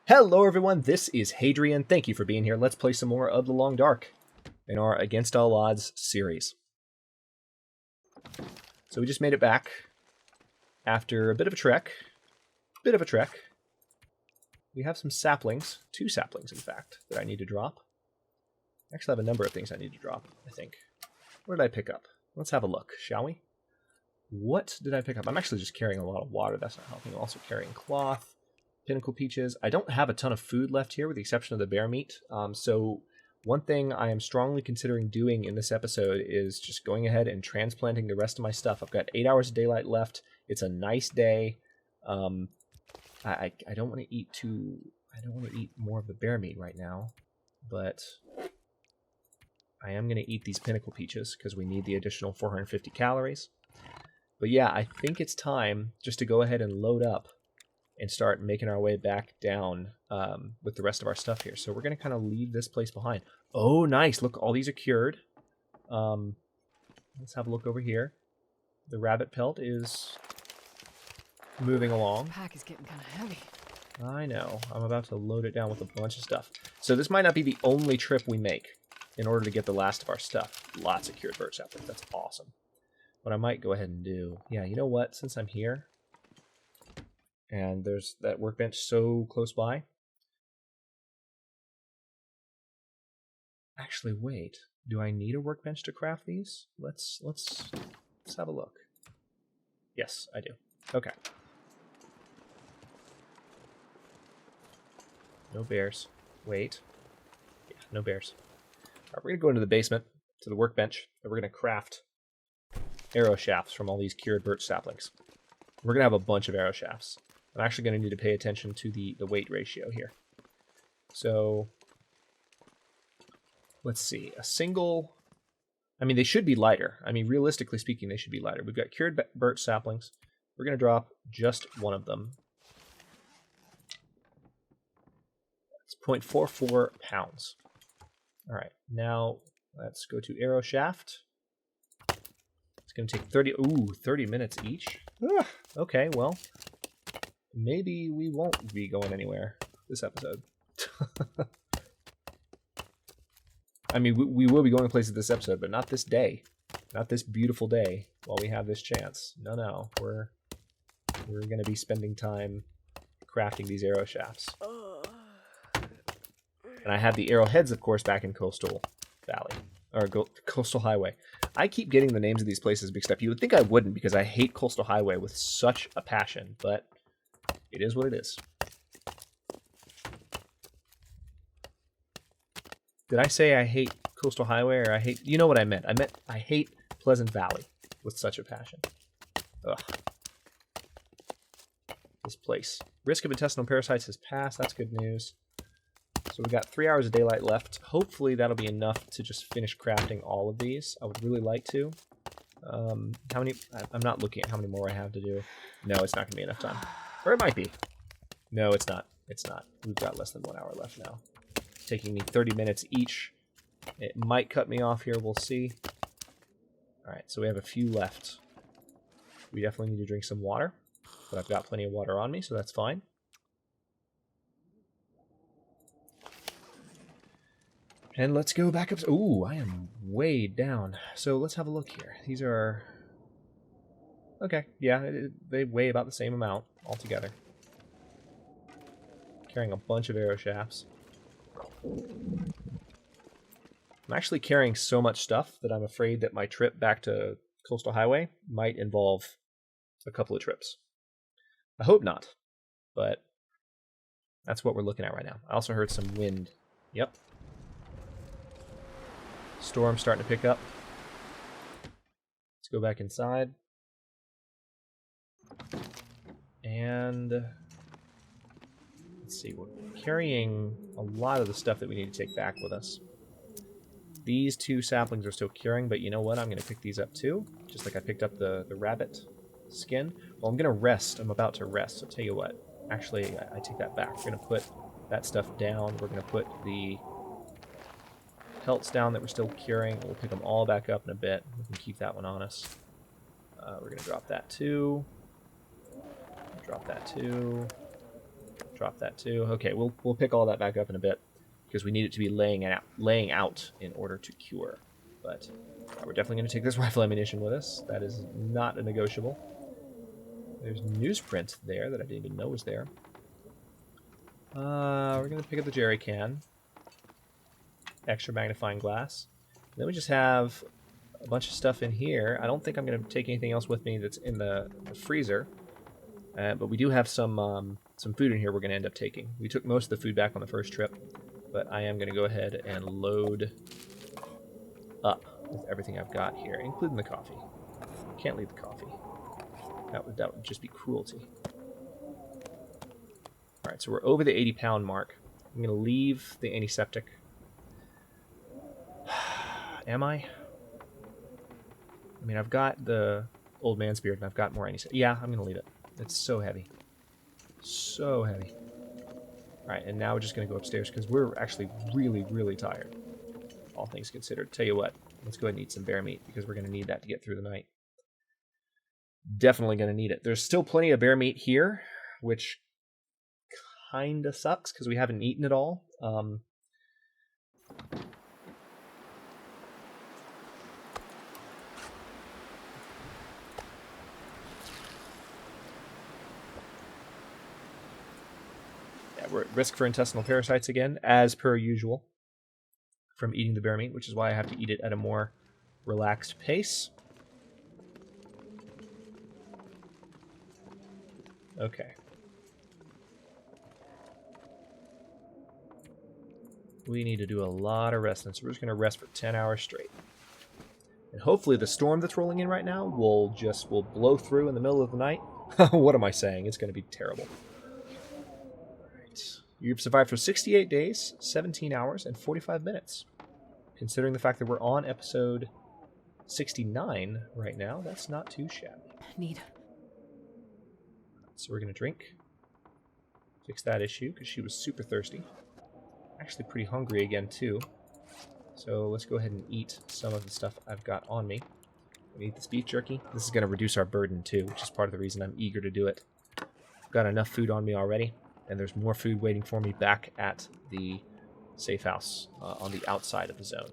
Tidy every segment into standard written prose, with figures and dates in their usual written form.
Hello everyone, this is Hadrian. Thank you for being here. Let's play some more of The Long Dark in our Against All Odds series. So we just made it back after a bit of a trek. We have some saplings, 2 saplings in fact, that I need to drop. I actually have a number of things I need to drop, I think. What did I pick up? Let's have a look, shall we? What did I pick up? I'm actually just carrying a lot of water. That's not helping. I'm also carrying cloth. Pinnacle peaches. I don't have a ton of food left here with the exception of the bear meat. So one thing I am strongly considering doing in this episode is just going ahead and transplanting the rest of my stuff. I've got 8 hours of daylight left. It's a nice day. I don't want to eat more of the bear meat right now, but I am going to eat these pinnacle peaches because we need the additional 450 calories. But yeah, I think it's time just to go ahead and load up and start making our way back down with the rest of our stuff here. So we're going to kind of leave this place behind. Oh, nice. Look, all these are cured. Let's have a look over here. The rabbit pelt is moving along. This pack is getting kind of heavy. I know. I'm about to load it down with a bunch of stuff. So this might not be the only trip we make in order to get the last of our stuff. Lots of cured birch saplings. That's awesome. What I might go ahead and do... Yeah, you know what? Since I'm here... and there's that workbench so close by. Actually, wait. Do I need a workbench to craft these? Let's have a look. Yes, I do. Okay. No bears. Wait. Yeah, no bears. All right, we're going to go into the basement, to the workbench, and we're going to craft arrow shafts from all these cured birch saplings. We're going to have a bunch of arrow shafts. I'm actually going to need to pay attention to the weight ratio here. So, let's see. A single... I mean, they should be lighter. I mean, realistically speaking, they should be lighter. We've got cured birch saplings. We're going to drop just one of them. It's 0.44 pounds. All right, now let's go to arrow shaft. It's going to take 30 minutes each. Okay, well... maybe we won't be going anywhere this episode. I mean, we will be going places this episode, but not this day. Not this beautiful day while we have this chance. No. We're going to be spending time crafting these arrow shafts. And I have the arrowheads, of course, back in Coastal Valley. Or Coastal Highway. I keep getting the names of these places mixed up. You would think I wouldn't because I hate Coastal Highway with such a passion, but... it is what it is. Did I say I hate Coastal Highway or I hate... you know what I meant. I meant I hate Pleasant Valley with such a passion. Ugh. This place. Risk of intestinal parasites has passed. That's good news. So we've got 3 hours of daylight left. Hopefully that'll be enough to just finish crafting all of these. I would really like to. How many... I'm not looking at how many more I have to do. No, it's not going to be enough time. Or it might be. No, it's not. It's not. We've got less than 1 hour left now. It's taking me 30 minutes each. It might cut me off here. We'll see. Alright, so we have a few left. We definitely need to drink some water. But I've got plenty of water on me, so that's fine. And let's go back up. Ooh, I am way down. So let's have a look here. These are... okay, yeah, they weigh about the same amount altogether. Carrying a bunch of arrow shafts. I'm actually carrying so much stuff that I'm afraid that my trip back to Coastal Highway might involve a couple of trips. I hope not, but that's what we're looking at right now. I also heard some wind. Yep. Storm starting to pick up. Let's go back inside. And let's see, we're carrying a lot of the stuff that we need to take back with us. These 2 saplings are still curing, but you know what? I'm going to pick these up too, just like I picked up the rabbit skin. Well, I'm going to rest. I'm about to rest. I'll tell you what. Actually, I take that back. We're going to put that stuff down. We're going to put the pelts down that we're still curing. We'll pick them all back up in a bit. We can keep that one on us. We're going to drop that too. Drop that too. Drop that too. Okay, we'll pick all that back up in a bit because we need it to be laying out in order to cure. But we're definitely going to take this rifle ammunition with us. That is not a negotiable. There's newsprint there that I didn't even know was there. We're going to pick up the jerry can. Extra magnifying glass. And then we just have a bunch of stuff in here. I don't think I'm going to take anything else with me that's in the freezer. But we do have some food in here we're going to end up taking. We took most of the food back on the first trip, but I am going to go ahead and load up with everything I've got here, including the coffee. Can't leave the coffee. That would just be cruelty. All right, so we're over the 80-pound mark. I'm going to leave the antiseptic. Am I? I mean, I've got the old man's beard, and I've got more antiseptic. Yeah, I'm going to leave it. It's so heavy. So heavy. Alright, and now we're just going to go upstairs because we're actually really, really tired. All things considered. Tell you what, let's go ahead and eat some bear meat because we're going to need that to get through the night. Definitely going to need it. There's still plenty of bear meat here, which kind of sucks because we haven't eaten it all. We're at risk for intestinal parasites again, as per usual, from eating the bear meat, which is why I have to eat it at a more relaxed pace. Okay. We need to do a lot of resting, so we're just going to rest for 10 hours straight. And hopefully the storm that's rolling in right now will blow through in the middle of the night. What am I saying? It's going to be terrible. You've survived for 68 days, 17 hours, and 45 minutes. Considering the fact that we're on episode 69 right now, that's not too shabby. Need. So we're going to drink. Fix that issue, because she was super thirsty. Actually pretty hungry again, too. So let's go ahead and eat some of the stuff I've got on me. I'm going to eat this beef jerky. This is going to reduce our burden, too, which is part of the reason I'm eager to do it. I've got enough food on me already. And there's more food waiting for me back at the safe house on the outside of the zone.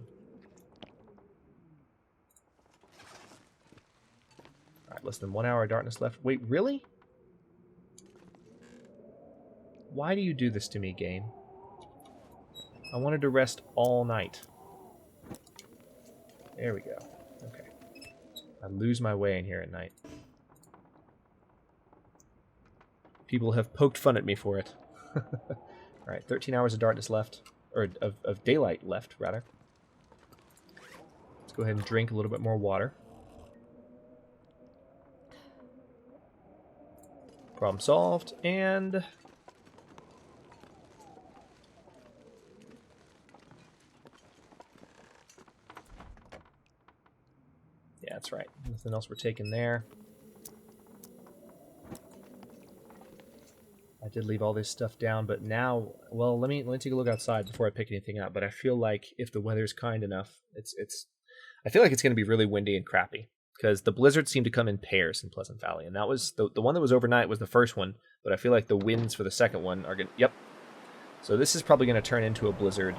Alright, less than 1 hour of darkness left. Wait, really? Why do you do this to me, game? I wanted to rest all night. There we go. Okay. I lose my way in here at night. People have poked fun at me for it. Alright, 13 hours of darkness left. Or of daylight left, rather. Let's go ahead and drink a little bit more water. Problem solved, and... yeah, that's right. Nothing else we're taking there. I did leave all this stuff down, but now, well, let me take a look outside before I pick anything up. But I feel like if the weather's kind enough, I feel like it's going to be really windy and crappy because the blizzards seem to come in pairs in Pleasant Valley, and that was the one that was overnight was the first one. But I feel like the winds for the second one are going. Yep. So this is probably going to turn into a blizzard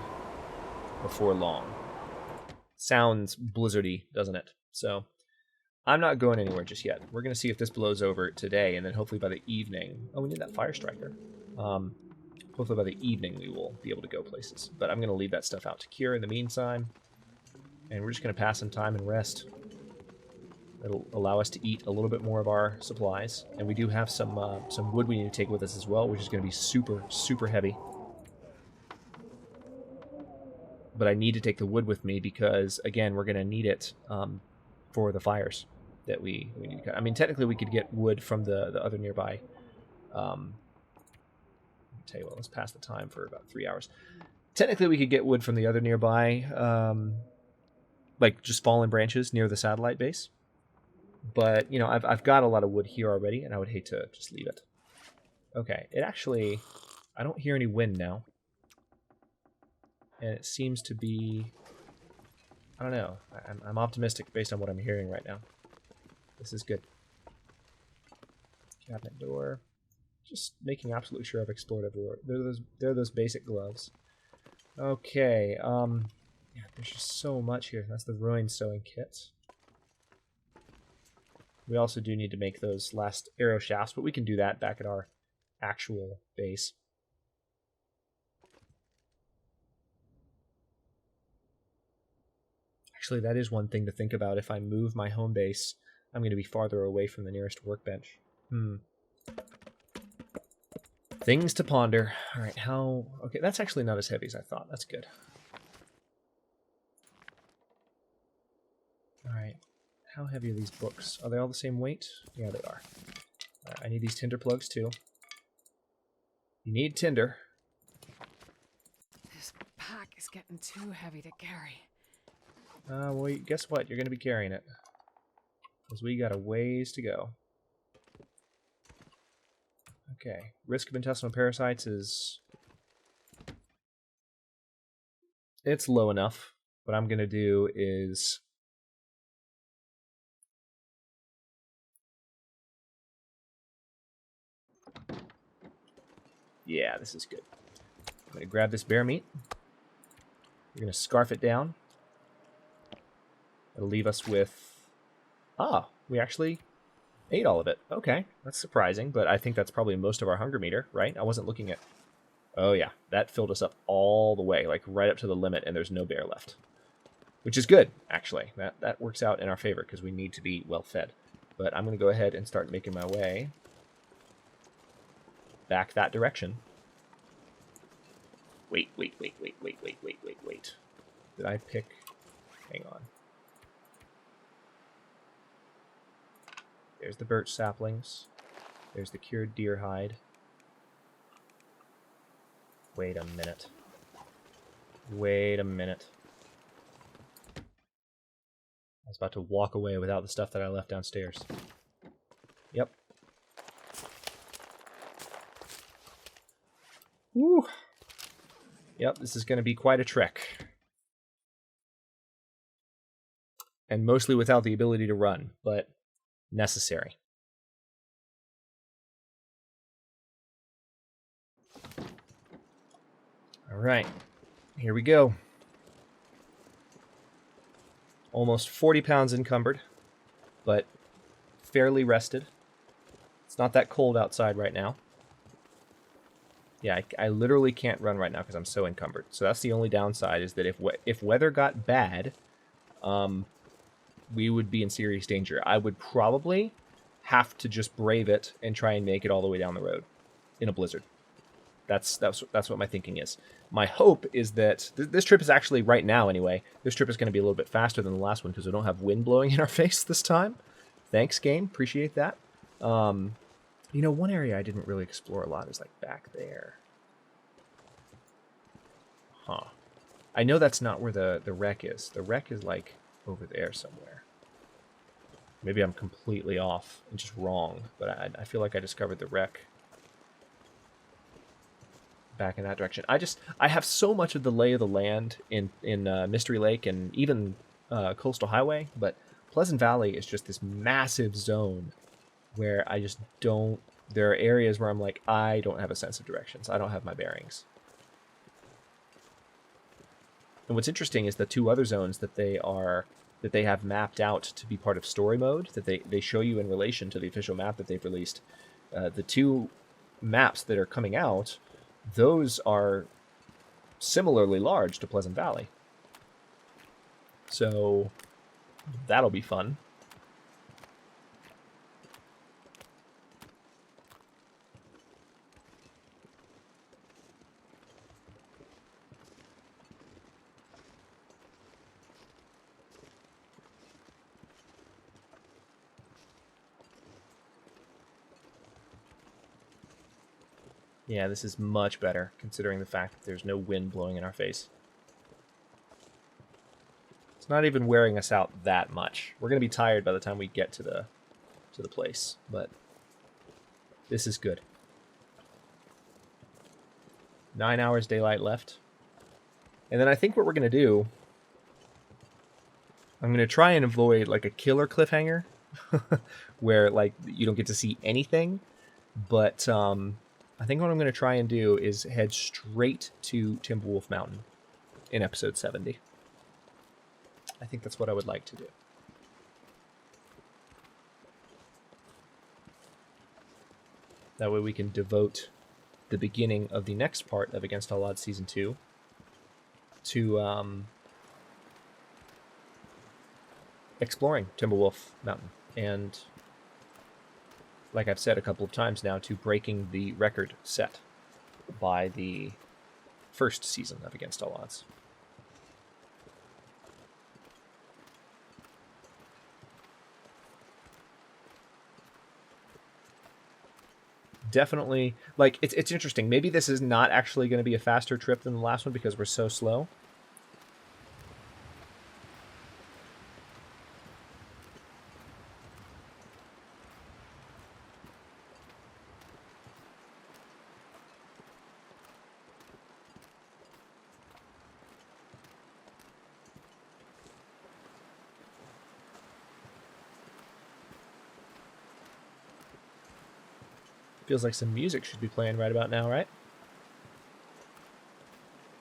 before long. Sounds blizzardy, doesn't it? So I'm not going anywhere just yet. We're going to see if this blows over today, and then hopefully by the evening... oh, we need that fire striker. Hopefully by the evening we will be able to go places. But I'm going to leave that stuff out to cure in the meantime. And we're just going to pass some time and rest. It'll allow us to eat a little bit more of our supplies. And we do have some wood we need to take with us as well, which is going to be super, super heavy. But I need to take the wood with me because, again, we're going to need it for the fires that we need to cut. I mean, technically we could get wood from the other nearby. I'll tell you what, let's pass the time for about 3 hours. Technically we could get wood from the other nearby, like just fallen branches near the satellite base. But, you know, I've got a lot of wood here already, and I would hate to just leave it. Okay, it actually... I don't hear any wind now. And it seems to be... I don't know. I'm optimistic based on what I'm hearing right now. This is good. Cabinet door. Just making absolutely sure I've explored everywhere. They're those basic gloves. Okay, yeah, there's just so much here. That's the ruined sewing kit. We also do need to make those last arrow shafts, but we can do that back at our actual base. Actually, that is one thing to think about. If I move my home base, I'm going to be farther away from the nearest workbench. Things to ponder. All right, how... Okay, that's actually not as heavy as I thought. That's good. All right, how heavy are these books? Are they all the same weight? Yeah, they are. All right, I need these tinder plugs, too. You need tinder. This pack is getting too heavy to carry. Well, guess what? You're going to be carrying it. Because we got a ways to go. Okay, risk of intestinal parasites is... It's low enough. What I'm going to do is... Yeah, this is good. I'm going to grab this bear meat. We're going to scarf it down. It'll leave us with... Ah, we actually ate all of it. Okay, that's surprising, but I think that's probably most of our hunger meter, right? I wasn't looking at... Oh yeah, that filled us up all the way, like right up to the limit, and there's no bear left. Which is good, actually. That works out in our favor, because we need to be well fed. But I'm going to go ahead and start making my way back that direction. Wait. Did I pick... Hang on. There's the birch saplings. There's the cured deer hide. Wait a minute. Wait a minute. I was about to walk away without the stuff that I left downstairs. Yep. Woo! Yep, this is going to be quite a trek. And mostly without the ability to run, but necessary. All right, here we go. Almost 40 pounds encumbered, but fairly rested. It's not that cold outside right now. Yeah, I literally can't run right now because I'm so encumbered. So that's the only downside, is that if weather got bad, we would be in serious danger. I would probably have to just brave it and try and make it all the way down the road in a blizzard. That's what my thinking is. My hope is that this trip is actually, right now anyway, this trip is going to be a little bit faster than the last one because we don't have wind blowing in our face this time. Thanks, game. Appreciate that. You know, one area I didn't really explore a lot is like back there. Huh. I know that's not where the wreck is. The wreck is like over there somewhere. Maybe I'm completely off and just wrong, but I feel like I discovered the wreck back in that direction. I have so much of the lay of the land in Mystery Lake and even Coastal Highway, but Pleasant Valley is just this massive zone where I just don't... There are areas where I'm like, I don't have a sense of directions. I don't have my bearings. And what's interesting is the two other zones that they have mapped out to be part of story mode, that they show you in relation to the official map that they've released. The two maps that are coming out, those are similarly large to Pleasant Valley. So that'll be fun. Yeah, this is much better, considering the fact that there's no wind blowing in our face. It's not even wearing us out that much. We're going to be tired by the time we get to the place, but this is good. 9 hours daylight left. And then I think what we're going to do, I'm going to try and avoid like a killer cliffhanger where like you don't get to see anything. But I think what I'm going to try and do is head straight to Timberwolf Mountain in episode 70. I think that's what I would like to do. That way we can devote the beginning of the next part of Against All Odds Season 2 to exploring Timberwolf Mountain. And, like I've said a couple of times now, to breaking the record set by the first season of Against All Odds. Definitely, like, it's interesting. Maybe this is not actually going to be a faster trip than the last one because we're so slow. Feels like some music should be playing right about now, right?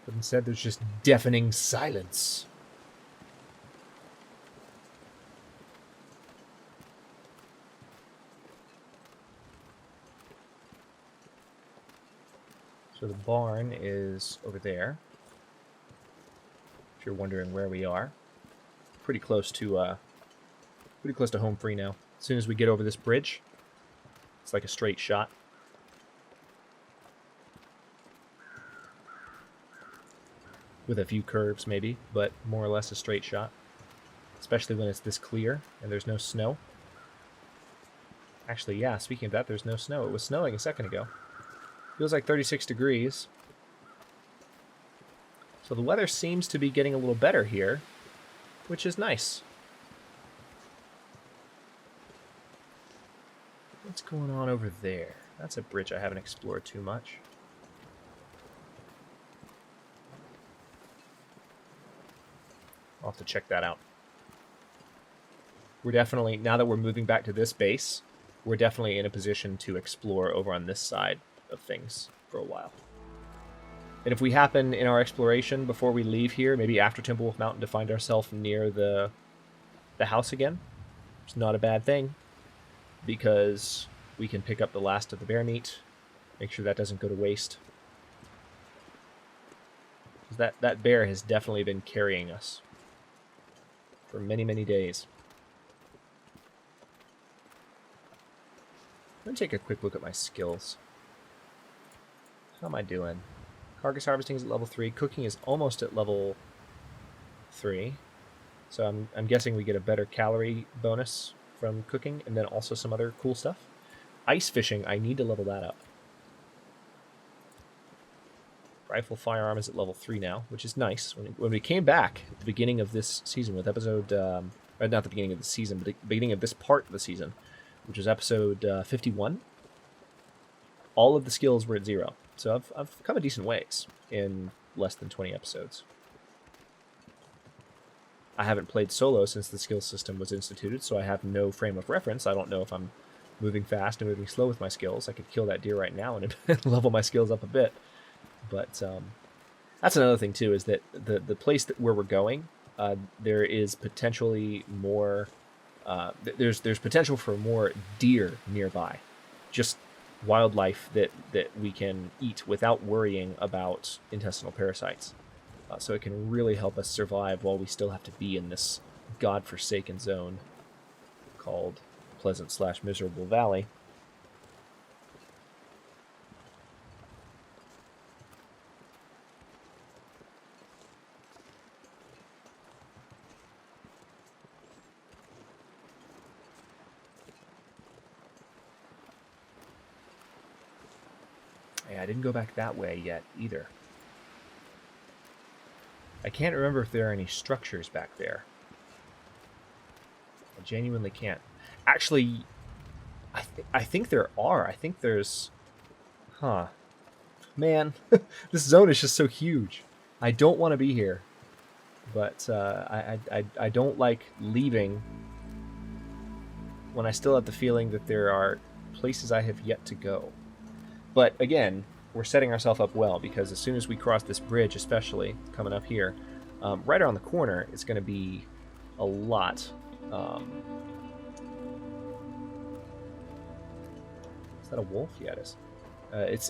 But instead there's just deafening silence. So the barn is over there. If you're wondering where we are. Pretty close to home free now. As soon as we get over this bridge, it's like a straight shot. With a few curves maybe, but more or less a straight shot. Especially when it's this clear and there's no snow. Actually, yeah, speaking of that, there's no snow. It was snowing a second ago. Feels like 36 degrees. So the weather seems to be getting a little better here, which is nice. What's going on over there? That's a bridge I haven't explored too much. I'll have to check that out. We're definitely, now that we're moving back to this base, we're definitely in a position to explore over on this side of things for a while. And if we happen in our exploration before we leave here, maybe after Timberwolf Mountain, to find ourselves near the house again, it's not a bad thing, because we can pick up the last of the bear meat, make sure that doesn't go to waste. Because that bear has definitely been carrying us for many, many days. Let me take a quick look at my skills. How am I doing? Carcass harvesting is at level 3. Cooking is almost at level 3. So I'm guessing we get a better calorie bonus from cooking, and then also some other cool stuff. Ice fishing, I need to level that up. Rifle firearm is at level 3 now, which is nice. When we came back at the beginning of this season with episode... not the beginning of the season, but the beginning of this part of the season, which was episode 51, all of the skills were at 0. So I've come a decent ways in less than 20 episodes. I haven't played solo since the skill system was instituted, so I have no frame of reference. I don't know if I'm moving fast and moving slow with my skills. I could kill that deer right now and level my skills up a bit. But that's another thing, too, is that the place where we're going, there is potentially more... there's potential for more deer nearby. Just wildlife that we can eat without worrying about intestinal parasites. So it can really help us survive while we still have to be in this godforsaken zone called Pleasant/Miserable Valley. Yeah, I didn't go back that way yet either. I can't remember if there are any structures back there. I genuinely can't. Actually, I think there are. I think there's... Huh. Man, this zone is just so huge. I don't want to be here. But I don't like leaving when I still have the feeling that there are places I have yet to go. But again, we're setting ourselves up well, because as soon as we cross this bridge, especially coming up here, right around the corner, it's going to be a lot. Is that a wolf? Yeah, it is.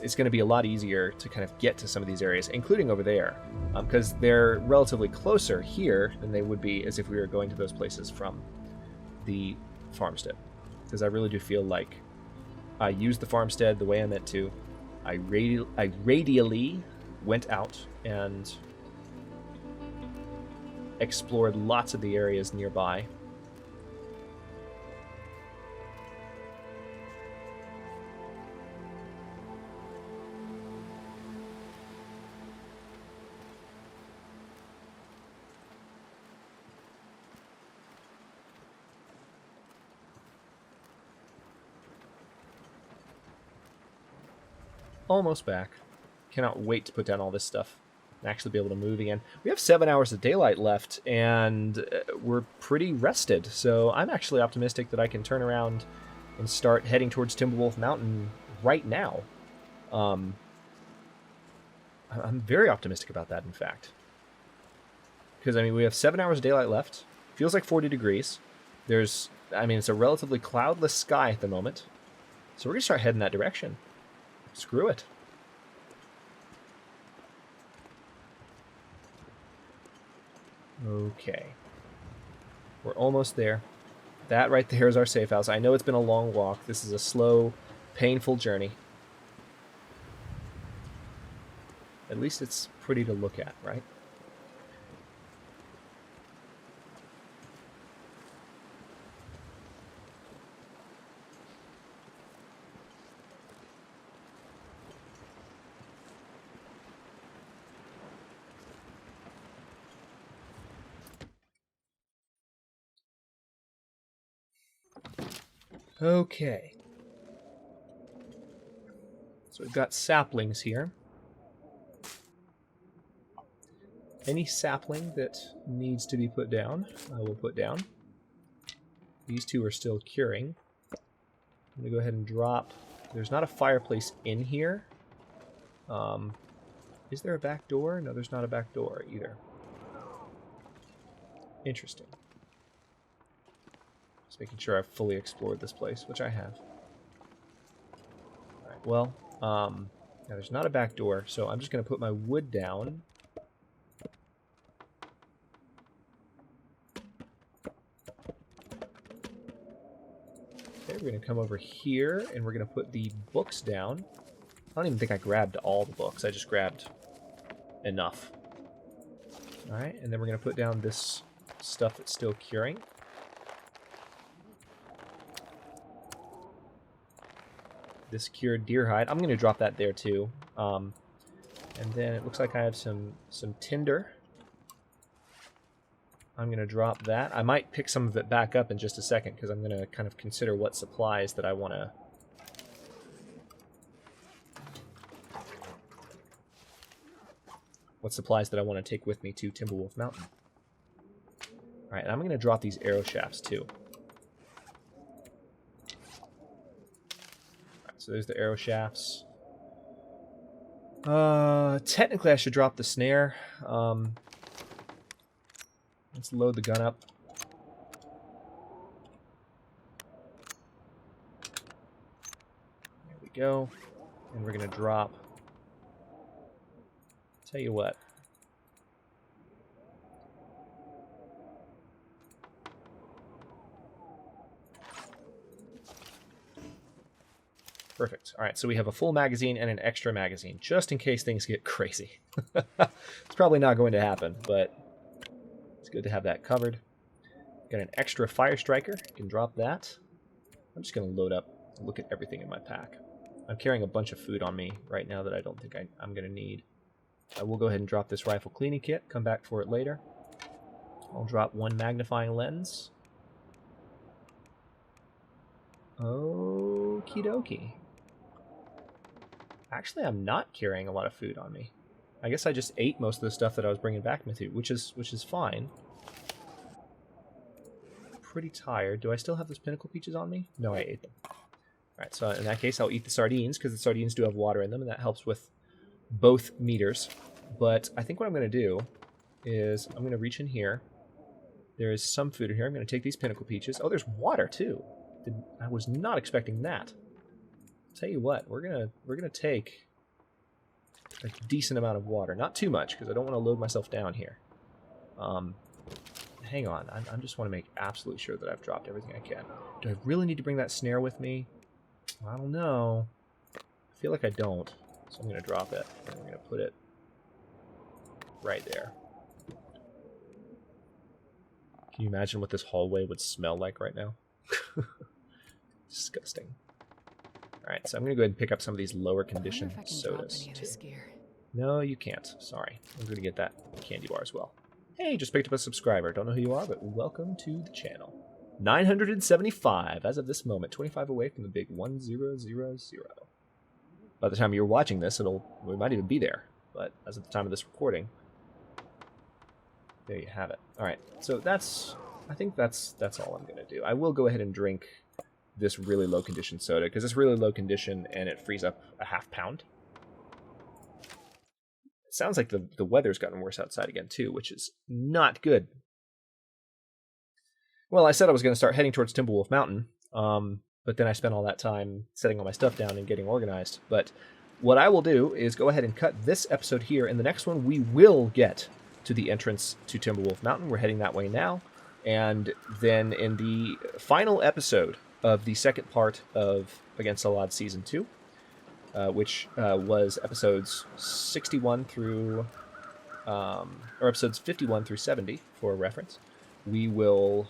It's going to be a lot easier to kind of get to some of these areas, including over there, because they're relatively closer here than they would be as if we were going to those places from the farmstead. Because I really do feel like I used the farmstead the way I meant to. I radially went out and explored lots of the areas nearby. Almost back. Cannot wait to put down all this stuff and actually be able to move again. We have 7 hours of daylight left, and we're pretty rested, so I'm actually optimistic that I can turn around and start heading towards Timberwolf Mountain right now. I'm very optimistic about that, in fact. Because, I mean, we have 7 hours of daylight left. Feels like 40 degrees. It's a relatively cloudless sky at the moment. So we're going to start heading that direction. Screw it. Okay. We're almost there. That right there is our safe house. I know it's been a long walk. This is a slow, painful journey. At least it's pretty to look at, right? Okay. So we've got saplings here. Any sapling that needs to be put down, I will put down. These two are still curing. I'm going to go ahead and drop... There's not a fireplace in here. Is there a back door? No, there's not a back door either. Interesting. Just making sure I've fully explored this place, which I have. Alright, well, now there's not a back door, so I'm just going to put my wood down. Okay, we're going to come over here, and we're going to put the books down. I don't even think I grabbed all the books. I just grabbed enough. Alright, and then we're going to put down this stuff that's still curing. This cured deer hide. I'm going to drop that there too. And then it looks like I have some tinder. I'm going to drop that. I might pick some of it back up in just a second because I'm going to kind of consider what supplies that I want to... What supplies that I want to take with me to Timberwolf Mountain. Alright, I'm going to drop these arrow shafts too. So there's the arrow shafts. Technically I should drop the snare. Let's load the gun up. There we go. And we're going to drop... Tell you what. Perfect. All right, so we have a full magazine and an extra magazine, just in case things get crazy. It's probably not going to happen, but it's good to have that covered. Got an extra fire striker. You can drop that. I'm just going to load up and look at everything in my pack. I'm carrying a bunch of food on me right now that I don't think I'm going to need. I will go ahead and drop this rifle cleaning kit. Come back for it later. I'll drop one magnifying lens. Okie dokie. Actually, I'm not carrying a lot of food on me. I guess I just ate most of the stuff that I was bringing back with me, which is fine. Pretty tired. Do I still have those pinnacle peaches on me? No, I ate them. Alright, so in that case, I'll eat the sardines, because the sardines do have water in them, and that helps with both meters. But I think what I'm going to do is I'm going to reach in here. There is some food in here. I'm going to take these pinnacle peaches. Oh, there's water, too. I was not expecting that. Tell you what, we're gonna take a decent amount of water. Not too much, because I don't want to load myself down here. Hang on. I just want to make absolutely sure that I've dropped everything I can. Do I really need to bring that snare with me? I don't know. I feel like I don't. So I'm going to drop it. And I'm going to put it right there. Can you imagine what this hallway would smell like right now? Disgusting. Alright, so I'm going to go ahead and pick up some of these lower condition sodas. No, you can't. Sorry. I'm going to get that candy bar as well. Hey, just picked up a subscriber. Don't know who you are, but welcome to the channel. 975 as of this moment. 25 away from the big 1000. By the time you're watching this, we might even be there. But as of the time of this recording, there you have it. Alright, so I think that's all I'm going to do. I will go ahead and drink this really low condition soda, because it's really low condition and it frees up a half pound. It sounds like the weather's gotten worse outside again too, which is not good. Well, I said I was going to start heading towards Timberwolf Mountain, but then I spent all that time setting all my stuff down and getting organized. But what I will do is go ahead and cut this episode here. In the next one, we will get to the entrance to Timberwolf Mountain. We're heading that way now. And then in the final episode of the second part of Against All Odds Season 2, which was episodes 61 through, or episodes 51 through 70 for reference, we will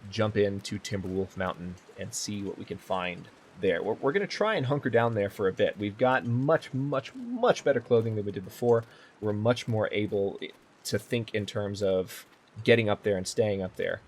jump into Timberwolf Mountain and see what we can find there. We're going to try and hunker down there for a bit. We've got much, much, much better clothing than we did before. We're much more able to think in terms of getting up there and staying up there.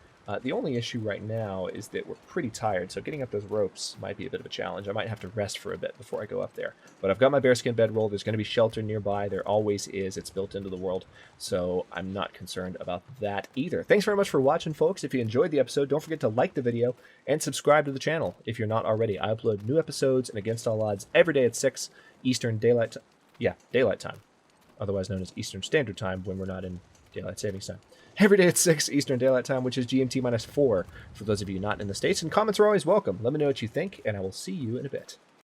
The only issue right now is that we're pretty tired, so getting up those ropes might be a bit of a challenge. I might have to rest for a bit before I go up there. But I've got my bearskin bedroll. There's going to be shelter nearby. There always is. It's built into the world, so I'm not concerned about that either. Thanks very much for watching, folks. If you enjoyed the episode, don't forget to like the video and subscribe to the channel if you're not already. I upload new episodes and Against All Odds every day at 6 Eastern Daylight Time, otherwise known as Eastern Standard Time when we're not in Daylight Savings Time. Every day at 6 Eastern Daylight Time, which is GMT-4 for those of you not in the States. And comments are always welcome. Let me know what you think, and I will see you in a bit.